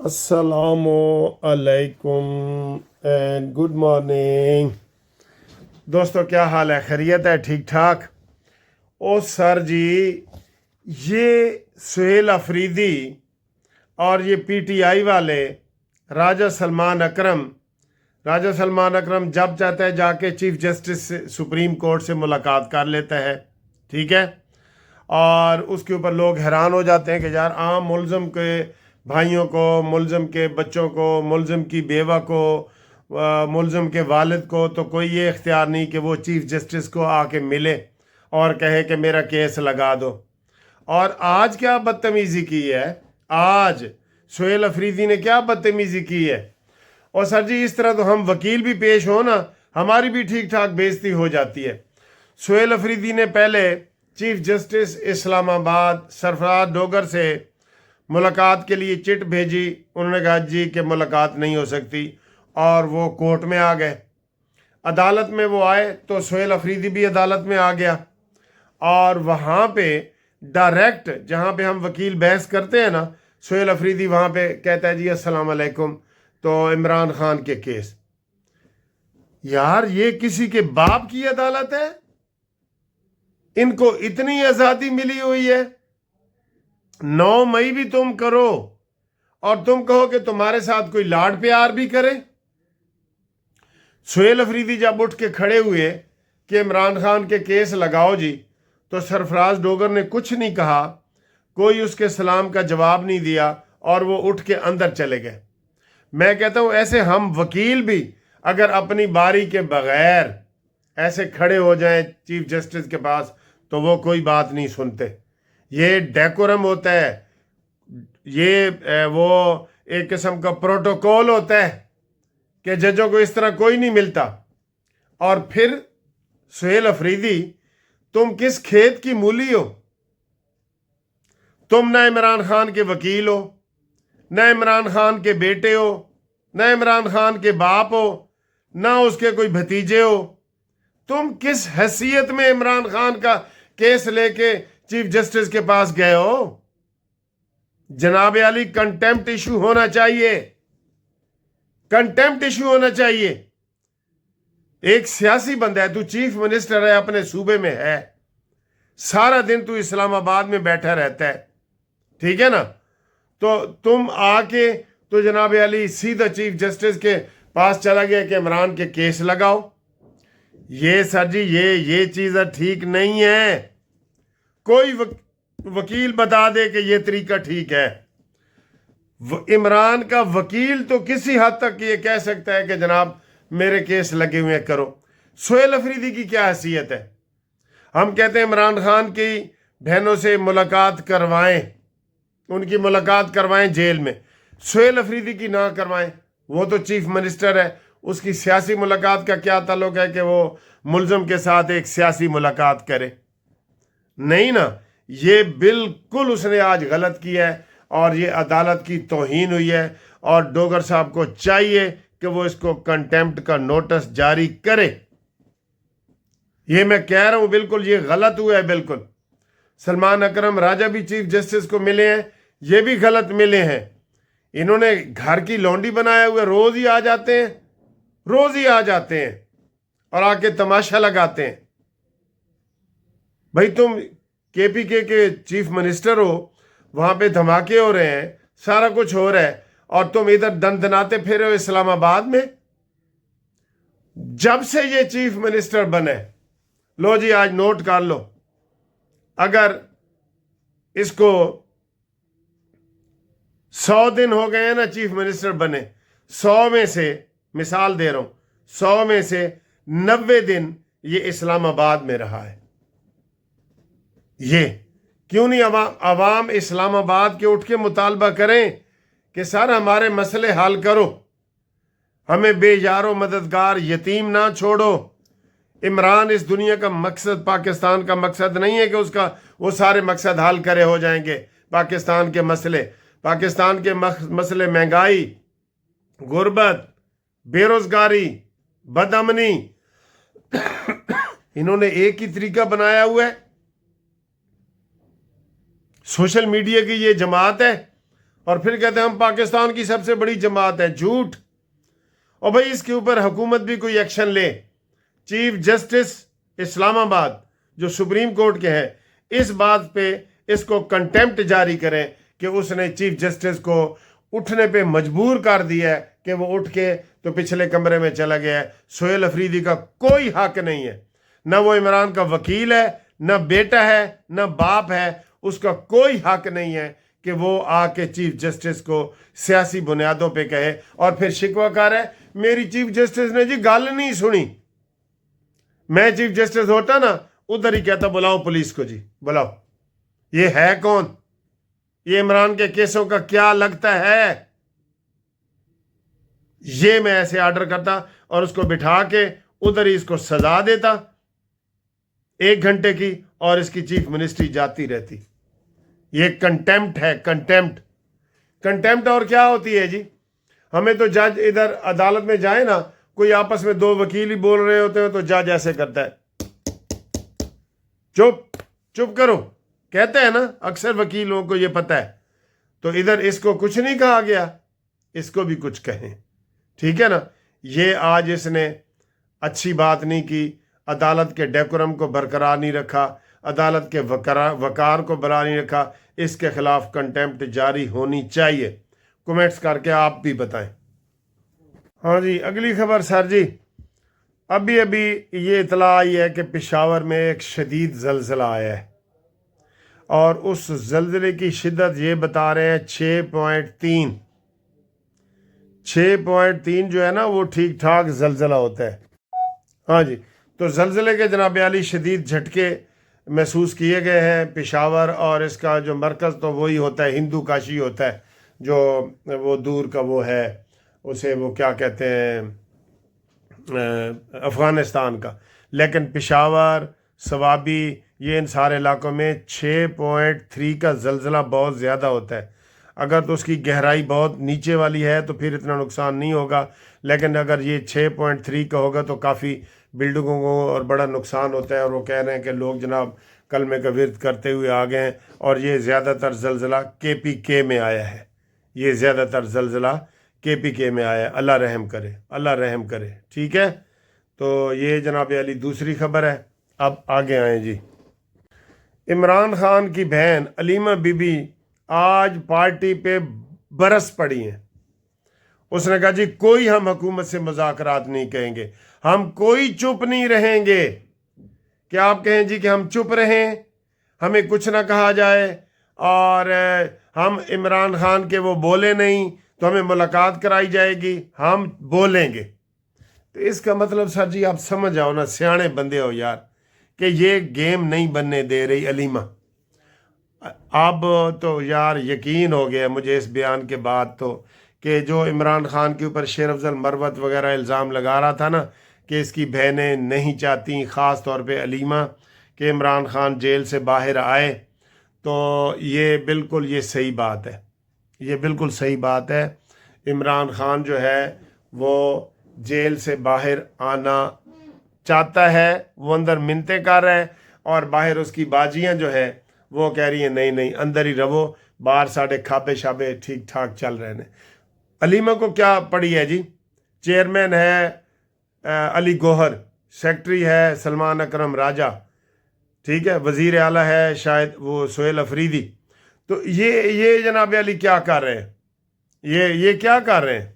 अस्सलामु अलैकुम and good morning. दोस्तों, क्या हाल है? खैरियत है? ठीक ठाक? ओ सर जी, ये सुहेल अफरीदी और ये पीटीआई वाले राजा सलमान अकरम जब चाहता है जाके चीफ जस्टिस से सुप्रीम कोर्ट से मुलाकात कर लेता है, ठीक है। और उसके ऊपर लोग हैरान हो जाते हैं कि यार आम मुलज़म के भाइयों को, मुलज़म के बच्चों को, मुलज़म की बेवा को, मुलज़म के वालिद को तो कोई ये इख्तियार नहीं कि वो चीफ जस्टिस को आके मिले और कहे कि मेरा केस लगा दो। और आज क्या बदतमीज़ी की है, आज सुहेल अफरीदी ने क्या बदतमीज़ी की है। और सर जी, इस तरह तो हम वकील भी पेश हो ना, हमारी भी ठीक ठाक बेइज्जती हो जाती है। सुहेल अफरीदी ने पहले चीफ जस्टिस इस्लामाबाद सरफराज डोगर से मुलाकात के लिए चिट भेजी। उन्होंने कहा जी कि मुलाकात नहीं हो सकती, और वो कोर्ट में आ गए। अदालत में वो आए तो सुहेल अफरीदी भी अदालत में आ गया, और वहाँ पे डायरेक्ट जहाँ पे हम वकील बहस करते हैं ना, सुहेल अफरीदी वहाँ पे कहता है जी अस्सलाम वालेकुम, तो इमरान खान के केस। यार, ये किसी के बाप की अदालत है? इनको इतनी आज़ादी मिली हुई है। 9 मई भी तुम करो और तुम कहो कि तुम्हारे साथ कोई लाड प्यार भी करे। सुहेल अफरीदी जब उठ के खड़े हुए कि इमरान खान के केस लगाओ जी, तो सरफराज डोगर ने कुछ नहीं कहा, कोई उसके सलाम का जवाब नहीं दिया, और वो उठ के अंदर चले गए। मैं कहता हूं ऐसे हम वकील भी अगर अपनी बारी के बगैर ऐसे खड़े हो जाएं चीफ जस्टिस के पास तो वो कोई बात नहीं सुनते। ये डेकोरम होता है, ये वो एक किस्म का प्रोटोकॉल होता है कि जजों को इस तरह कोई नहीं मिलता। और फिर सुहेल अफरीदी, तुम किस खेत की मूली हो? तुम ना इमरान खान के वकील हो, न इमरान खान के बेटे हो, न इमरान खान के बाप हो, ना उसके कोई भतीजे हो। तुम किस हैसियत में इमरान खान का केस लेके चीफ जस्टिस के पास गए हो? जनाब आली, कंटेम्प्ट इशू होना चाहिए, कंटेम्प्ट इशू होना चाहिए। एक सियासी बंदा है, तू चीफ मिनिस्टर है, अपने सूबे में है, सारा दिन तू इस्लामाबाद में बैठा रहता है, ठीक है ना। तो तुम आके तो जनाब अली सीधा चीफ जस्टिस के पास चला गया कि इमरान के केस लगाओ। ये सर जी, ये चीज़ ठीक नहीं है। कोई वकील बता दे कि ये तरीका ठीक है। इमरान का वकील तो किसी हद तक ये कह सकता है कि जनाब मेरे केस लगे हुए करो। सुहेल अफरीदी की क्या हैसियत है? हम कहते हैं इमरान खान की बहनों से मुलाकात करवाएं, उनकी मुलाकात करवाएं जेल में। सुहेल अफरीदी की ना करवाएं, वो तो चीफ मिनिस्टर है, उसकी सियासी मुलाकात का क्या ताल्लुक है कि वो मुलज़म के साथ एक सियासी मुलाकात करे? नहीं ना, ये बिल्कुल उसने आज गलत किया है, और ये अदालत की तौहीन हुई है। और डोगर साहब को चाहिए कि वो इसको कंटेम्प्ट का नोटिस जारी करे। ये मैं कह रहा हूं, बिल्कुल ये गलत हुआ है। बिल्कुल सलमान अकरम राजा भी चीफ जस्टिस को मिले हैं, ये भी गलत मिले हैं। इन्होंने घर की लौंडी बनाया हुआ, रोज ही आ जाते हैं, रोज ही आ जाते हैं और आके तमाशा लगाते हैं। भाई, तुम केपीके के चीफ मिनिस्टर हो, वहां पे धमाके हो रहे हैं, सारा कुछ हो रहा है, और तुम इधर दंदनाते फिर हो इस्लामाबाद में। जब से ये चीफ मिनिस्टर बने, लो जी आज नोट कर लो, अगर इसको 100 दिन हो गए हैं ना चीफ मिनिस्टर बने, 100 में से, मिसाल दे रहा हूं, 100 में से 90 दिन ये इस्लामाबाद में रहा है। ये क्यों नहीं अवाम इस्लामाबाद के उठ के मुतालबा करें कि सर हमारे मसले हल करो, हमें बेयारो मददगार यतीम ना छोड़ो। इमरान इस दुनिया का मकसद, पाकिस्तान का मकसद नहीं है कि उसका वो सारे मकसद हल करे हो जाएंगे। पाकिस्तान के मसले महंगाई, गुर्बत, बेरोजगारी, बदअमनी, इन्होंने एक ही तरीका बनाया हुआ है। सोशल मीडिया की ये जमात है, और फिर कहते हैं हम पाकिस्तान की सबसे बड़ी जमात है। झूठ। और भाई इसके ऊपर हुकूमत भी कोई एक्शन ले। चीफ जस्टिस इस्लामाबाद जो सुप्रीम कोर्ट के हैं, इस बात पे इसको कंटेम्प्ट जारी करें कि उसने चीफ जस्टिस को उठने पे मजबूर कर दिया है कि वो उठ के तो पिछले कमरे में चला गया है। सोहेल अफरीदी का कोई हक नहीं है, न वो इमरान का वकील है, न बेटा है, न बाप है। उसका कोई हक नहीं है कि वो आके चीफ जस्टिस को सियासी बुनियादों पे कहे और फिर शिकवा कर है मेरी चीफ जस्टिस ने जी गल नहीं सुनी। मैं चीफ जस्टिस होता ना, उधर ही कहता बुलाओ पुलिस को जी, बुलाओ। ये है कौन? ये इमरान के केसों का क्या लगता है? ये मैं ऐसे ऑर्डर करता और उसको बिठा के उधर ही इसको सजा देता 1 घंटे की, और इसकी चीफ मिनिस्ट्री जाती रहती। ये कंटेम्प्ट है, कंटेम्प्ट। कंटेम्प्ट और क्या होती है जी? हमें तो जज इधर अदालत में जाए ना, कोई आपस में 2 वकील ही बोल रहे होते हैं तो जज ऐसे करता है, चुप चुप करो, कहते हैं ना, अक्सर वकीलों को ये पता है। तो इधर इसको कुछ नहीं कहा गया, इसको भी कुछ कहें, ठीक है ना। ये आज इसने अच्छी बात नहीं की, अदालत के डेकोरम को बरकरार नहीं रखा, अदालत के वकार को बरकरार नहीं रखा। इसके खिलाफ कंटेम्प्ट जारी होनी चाहिए। कमेंट्स करके आप भी बताएं। हाँ जी, अगली खबर सर जी, अभी अभी ये इतला आई है कि पेशावर में एक शदीद ज़लज़ला आया है और उस ज़लज़ले की शिद्दत ये बता रहे हैं 6.3। 6.3 जो है ना वो ठीक ठाक ज़लज़ला होता है। हाँ जी, तो ज़लज़ले के जनाब आली शदीद झटके महसूस किए गए हैं पेशावर, और इसका जो मरकज़ तो वही होता है, हिंदू काशी होता है, जो वो दूर का वो है, उसे वो क्या कहते हैं, अफ़गानिस्तान का। लेकिन पेशावर, सवाबी, ये इन सारे इलाकों में 6.3 का ज़लज़ला बहुत ज़्यादा होता है। अगर तो उसकी गहराई बहुत नीचे वाली है तो फिर इतना नुकसान नहीं होगा, लेकिन अगर ये 6.3 का होगा तो काफ़ी बिल्डिंगों को और बड़ा नुकसान होता है। और वो कह रहे हैं कि लोग जनाब कलमे का विर्द करते हुए आ गए हैं, और ये ज़्यादातर ज़लज़ला KPK में आया है। ये ज़्यादातर ज़लज़ला KPK में आया है। अल्लाह रहम करे, अल्लाह रहम करे, ठीक है। तो ये जनाब अली दूसरी खबर है। अब आगे आए जी। इमरान खान की बहन अलीमा बीबी आज पार्टी पे बरस पड़ी हैं। उसने कहा जी कोई हम हुकूमत से मुज़ाकरात नहीं करेंगे, हम कोई चुप नहीं रहेंगे। क्या आप कहें जी कि हम चुप रहें, हमें कुछ ना कहा जाए, और हम इमरान खान के वो बोले नहीं तो हमें मुलाकात कराई जाएगी, हम बोलेंगे। तो इसका मतलब सर जी आप समझ आओ ना, सियाने बंदे हो यार, कि ये गेम नहीं बनने दे रही अलीमा। अब तो यार यकीन हो गया मुझे इस बयान के बाद तो, कि जो इमरान खान के ऊपर शेर अफजल मरवत वगैरह इल्ज़ाम लगा रहा था ना कि इसकी बहनें नहीं चाहती, ख़ास तौर पे अलीमा, कि इमरान खान जेल से बाहर आए, तो ये बिल्कुल ये सही बात है, ये बिल्कुल सही बात है। इमरान खान जो है वो जेल से बाहर आना चाहता है, वो अंदर मिन्नतें कर रहा है, और बाहर उसकी बाजियां जो है वो कह रही हैं नहीं नहीं अंदर ही रहो, बाहर साढ़े खाबे शाबे ठीक ठाक चल रहे हैं। अलीमा को क्या पड़ी है जी? चेयरमैन है अली गौहर, सेक्रेटरी है सलमान अकरम राजा, ठीक है, वज़ीर आला है शायद वो सोहेल अफरीदी। तो ये जनाब अली क्या कर रहे हैं? ये क्या कर रहे हैं?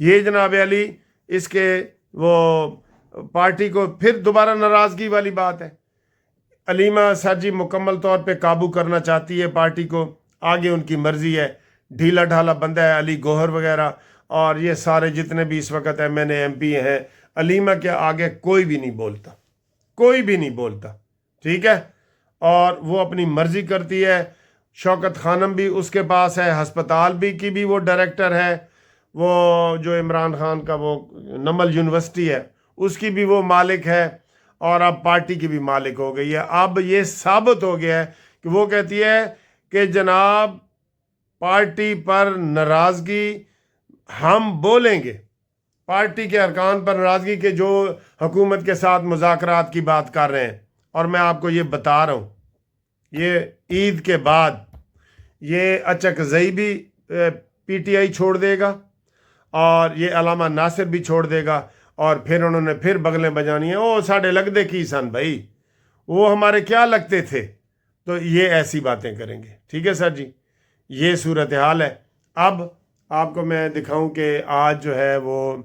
ये जनाब अली इसके वो पार्टी को फिर दोबारा नाराज़गी वाली बात है। अलीमा सर जी मुकम्मल तौर पे काबू करना चाहती है पार्टी को, आगे उनकी मर्ज़ी है। ढीला ढाला बंदा है अली गौहर वगैरह, और ये सारे जितने भी इस वक्त MNA MP हैं, अलीमा के आगे कोई भी नहीं बोलता, कोई भी नहीं बोलता, ठीक है। और वो अपनी मर्ज़ी करती है। शौकत खानम भी उसके पास है, हस्पताल भी की भी वो डायरेक्टर है, वो जो इमरान खान का वो नमल यूनिवर्सिटी है उसकी भी वो मालिक है, और अब पार्टी की भी मालिक हो गई है। अब ये साबित हो गया है कि वो कहती है कि जनाब पार्टी पर नाराज़गी हम बोलेंगे, पार्टी के अरकान पर नाराज़गी के जो हुकूमत के साथ मुज़ाकरात की बात कर रहे हैं। और मैं आपको ये बता रहा हूँ, ये ईद के बाद یہ اچکزئی بھی پی ٹی آئی چھوڑ دے گا اور یہ علامہ ناصر بھی چھوڑ دے گا، اور پھر انہوں نے پھر بغلیں بجانی ہیں، او ساڑھے لگتے کی سن بھائی، وہ ہمارے کیا لگتے تھے، تو یہ ایسی باتیں کریں گے. ٹھیک ہے سر جی، یہ صورتحال ہے. اب آپ کو میں دکھاؤں کہ آج جو ہے وہ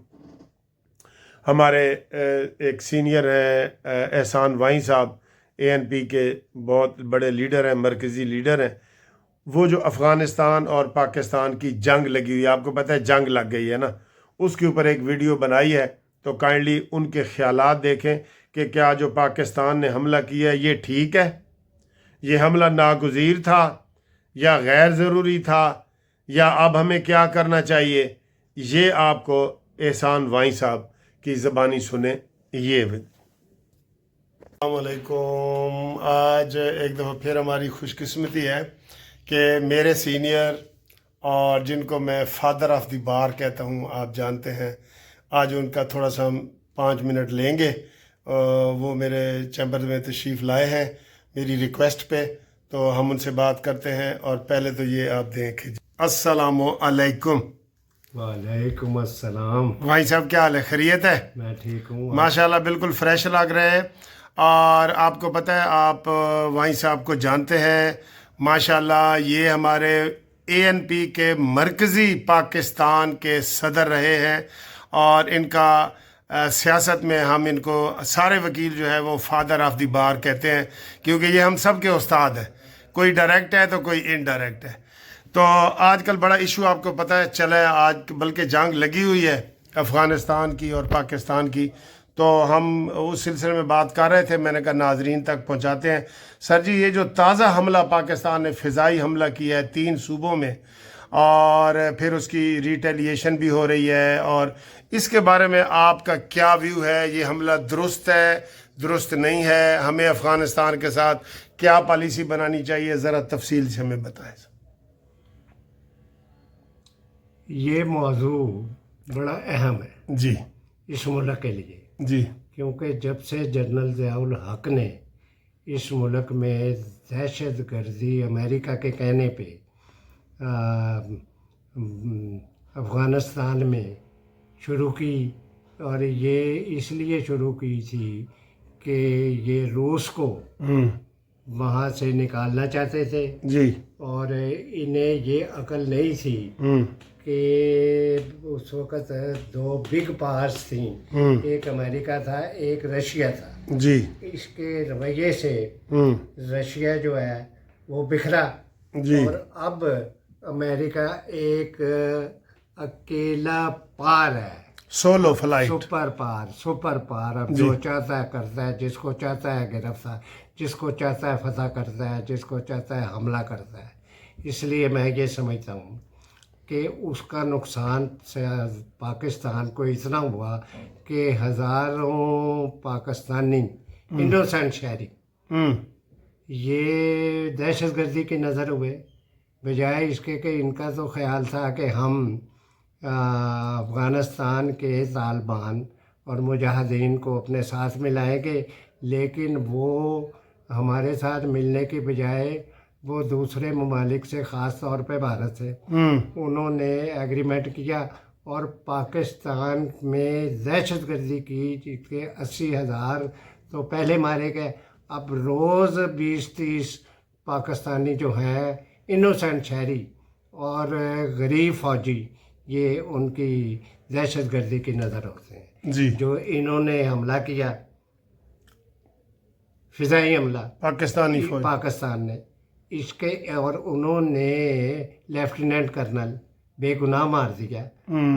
ہمارے ایک سینئر ہیں احسان وائیں صاحب، اے این پی کے بہت بڑے لیڈر ہیں، مرکزی لیڈر ہیں. وہ جو افغانستان اور پاکستان کی جنگ لگی ہوئی ہے، آپ کو پتہ ہے جنگ لگ گئی ہے نا، اس کے اوپر ایک ویڈیو بنائی ہے، تو کائنڈلی ان کے خیالات دیکھیں کہ کیا جو پاکستان نے حملہ کیا ہے یہ ٹھیک ہے، یہ حملہ ناگزیر تھا یا غیر ضروری تھا، یا اب ہمیں کیا کرنا چاہیے. یہ آپ کو احسان وائیں صاحب کی زبانی سنیں. یہ السلام علیکم. آج ایک دفعہ پھر ہماری خوش قسمتی ہے کہ میرے سینئر اور جن کو میں فادر آف دی بار کہتا ہوں، آپ جانتے ہیں، آج ان کا تھوڑا سا ہم 5 منٹ لیں گے. وہ میرے چیمبر میں تشریف لائے ہیں میری ریکویسٹ پہ، تو ہم ان سے بات کرتے ہیں. اور پہلے تو یہ آپ دیکھیں. السلام علیکم. وعلیکم السلام. بھائی صاحب کیا حال ہے؟ خیریت ہے؟ میں ٹھیک ہوں. ماشاءاللہ بالکل فریش لگ رہے ہیں. اور آپ کو پتہ ہے، آپ وائیں صاحب کو جانتے ہیں، ماشاءاللہ یہ ہمارے اے این پی کے مرکزی پاکستان کے صدر رہے ہیں، اور ان کا سیاست میں ہم ان کو سارے وکیل جو ہے وہ فادر آف دی بار کہتے ہیں، کیونکہ یہ ہم سب کے استاد ہیں، کوئی ڈائریکٹ ہے تو کوئی انڈائریکٹ ہے. تو آج کل بڑا ایشو آپ کو پتہ ہے چلا ہے، آج بلکہ جنگ لگی ہوئی ہے افغانستان کی اور پاکستان کی، تو ہم اس سلسلے میں بات کر رہے تھے. میں نے کہا ناظرین تک پہنچاتے ہیں. سر جی، یہ جو تازہ حملہ پاکستان نے فضائی حملہ کیا ہے 3 صوبوں میں، اور پھر اس کی ریٹیلیشن بھی ہو رہی ہے، اور اس کے بارے میں آپ کا کیا ویو ہے؟ یہ حملہ درست ہے، درست نہیں ہے؟ ہمیں افغانستان کے ساتھ کیا پالیسی بنانی چاہیے؟ ذرا تفصیل سے ہمیں بتائیں. یہ موضوع بڑا اہم ہے جی اس ملک کے لیے، جی کیونکہ جب سے جنرل ضیاء الحق نے اس ملک میں دہشت گردی امریکہ کے کہنے پہ افغانستان میں شروع کی، اور یہ اس لیے شروع کی تھی کہ یہ روس کو وہاں سے نکالنا چاہتے تھے، جی اور انہیں یہ عقل نہیں تھی کہ اس وقت 2 بگ پاورز تھیں، ایک امریکہ تھا، ایک رشیا تھا. جی اس کے رویے سے رشیا جو ہے وہ بکھرا، جی اور اب امریکہ ایک اکیلا پار ہے، سولو فلائٹ. سپر پار. اب جو چاہتا ہے کرتا ہے، جس کو چاہتا ہے گرفتار، جس کو چاہتا ہے فتح کرتا ہے، جس کو چاہتا ہے حملہ کرتا ہے. اس لیے میں یہ سمجھتا ہوں کہ اس کا نقصان پاکستان کو اتنا ہوا کہ ہزاروں پاکستانی انوسینٹ شہری یہ دہشت گردی کی نظر ہوئے، بجائے اس کے کہ ان کا تو خیال تھا کہ ہم افغانستان کے طالبان اور مجاہدین کو اپنے ساتھ ملائیں گے، لیکن وہ ہمارے ساتھ ملنے کی بجائے وہ دوسرے ممالک سے، خاص طور پہ بھارت سے، انہوں نے ایگریمنٹ کیا اور پاکستان میں دہشت گردی کی کہ 80,000 تو پہلے مارے گئے. اب روز 20-30 پاکستانی جو ہیں انوسینٹ شہری اور غریب فوجی، یہ ان کی دہشت گردی کی نظر ہوتے ہیں. جی جو انہوں نے حملہ کیا، فضائی حملہ پاکستانی فوج، پاکستان نے اس کے، اور انہوں نے لیفٹیننٹ کرنل بے گناہ مار دیا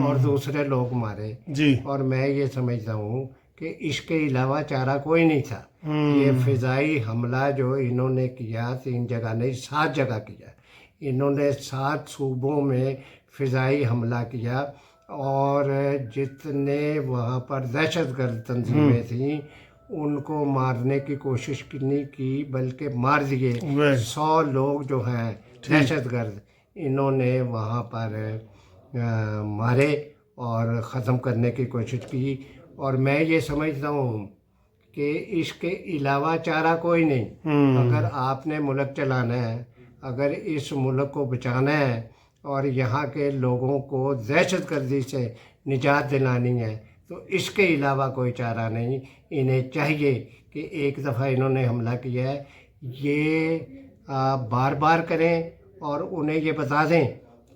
اور دوسرے لوگ مارے. جی اور میں یہ سمجھتا ہوں کہ اس کے علاوہ چارہ کوئی نہیں تھا. یہ فضائی حملہ جو انہوں نے کیا 3 جگہ نہیں 7 جگہ کیا، انہوں نے 7 صوبوں میں فضائی حملہ کیا، اور جتنے وہاں پر دہشت گرد تنظیمیں تھیں ان کو مارنے کی کوشش نہیں کی، بلکہ مار دیے. 100 لوگ جو ہیں دہشت گرد انہوں نے وہاں پر مارے اور ختم کرنے کی کوشش کی. اور میں یہ سمجھتا ہوں کہ اس کے علاوہ چارہ کوئی نہیں. اگر آپ نے ملک چلانا ہے، اگر اس ملک کو بچانا ہے اور یہاں کے لوگوں کو دہشت گردی سے نجات دلانی ہے تو اس کے علاوہ کوئی چارہ نہیں. انہیں چاہیے کہ ایک دفعہ انہوں نے حملہ کیا ہے یہ بار بار کریں اور انہیں یہ بتا دیں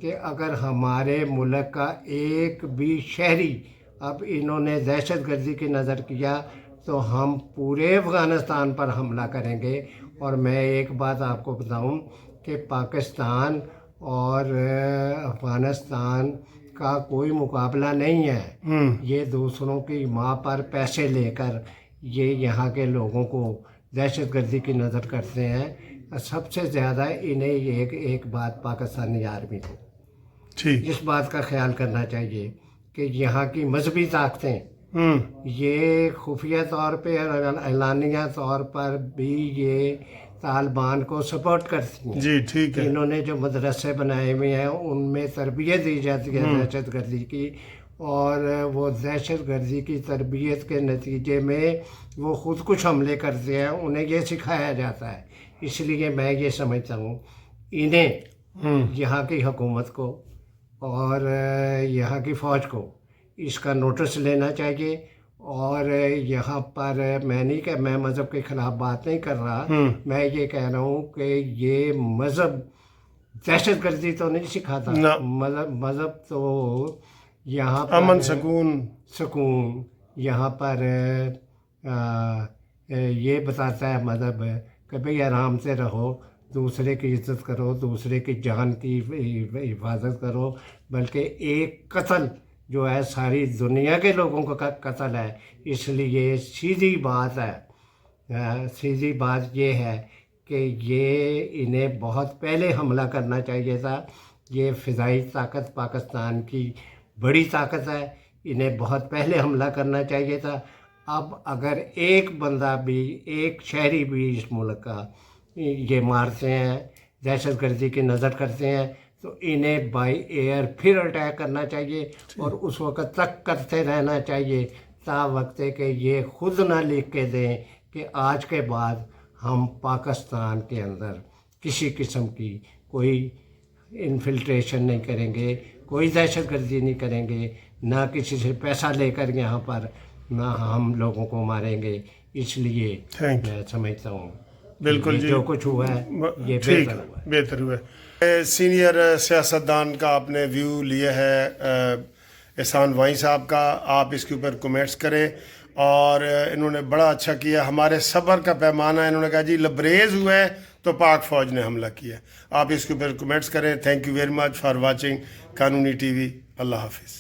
کہ اگر ہمارے ملک کا ایک بھی شہری اب انہوں نے دہشت گردی کی نظر کیا تو ہم پورے افغانستان پر حملہ کریں گے. اور میں ایک بات آپ کو بتاؤں کہ پاکستان اور افغانستان کا کوئی مقابلہ نہیں ہے. یہ دوسروں کی ماں پر پیسے لے کر یہ یہاں کے لوگوں کو دہشت گردی کی نظر کرتے ہیں. سب سے زیادہ انہیں ایک بات پاکستانی آرمی کو ٹھیک اس بات کا خیال کرنا چاہیے کہ یہاں کی مذہبی طاقتیں یہ خفیہ طور پہ اور اعلانیہ طور پر بھی یہ طالبان کو سپورٹ کرتی ہیں. جی ٹھیک ہے. انہوں نے جو مدرسے بنائے ہوئے ہیں ان میں تربیت دی جاتی ہے دہشت گردی کی اور وہ دہشت گردی کی تربیت کے نتیجے میں وہ خود کچھ حملے کرتے ہیں. انہیں یہ سکھایا جاتا ہے. اس لیے میں یہ سمجھتا ہوں انہیں یہاں کی حکومت کو اور یہاں کی فوج کو اس کا نوٹس لینا چاہیے. اور یہاں پر میں نہیں کہ میں مذہب کے خلاف بات نہیں کر رہا, میں یہ کہہ رہا ہوں کہ یہ مذہب دہشت گردی تو نہیں سکھاتا. مذہب تو یہاں پر امن سکون یہاں پر یہ بتاتا ہے مذہب کہ بھئی آرام سے رہو, دوسرے کی عزت کرو, دوسرے کی جان کی حفاظت کرو. بلکہ ایک قتل جو ہے ساری دنیا کے لوگوں کا قتل ہے. اس لیے سیدھی بات یہ ہے کہ یہ انہیں بہت پہلے حملہ کرنا چاہیے تھا. یہ فضائی طاقت پاکستان کی بڑی طاقت ہے, انہیں بہت پہلے حملہ کرنا چاہیے تھا. اب اگر ایک بندہ بھی ایک شہری بھی اس ملک کا یہ مارتے ہیں, دہشت گردی کی نظر کرتے ہیں تو انہیں بائی ایئر پھر اٹیک کرنا چاہیے اور اس وقت تک کرتے رہنا چاہیے تا وقت کہ یہ خود نہ لکھ کے دیں کہ آج کے بعد ہم پاکستان کے اندر کسی قسم کی کوئی انفلٹریشن نہیں کریں گے, کوئی دہشت گردی نہیں کریں گے, نہ کسی سے پیسہ لے کر یہاں پر نہ ہم لوگوں کو ماریں گے. اس لیے میں سمجھتا ہوں بالکل جی جو کچھ ہوا ہے یہ بہتر ہوا ہے. سینئر سیاستدان کا آپ نے ویو لیا ہے احسان وائیں صاحب کا, آپ اس کے اوپر کمنٹس کریں. اور انہوں نے بڑا اچھا کیا, ہمارے صبر کا پیمانہ انہوں نے کہا جی لبریز ہوا ہے تو پاک فوج نے حملہ کیا. آپ اس کے اوپر کمنٹس کریں. Thank you very much for watching قانونی ٹی وی. اللہ حافظ.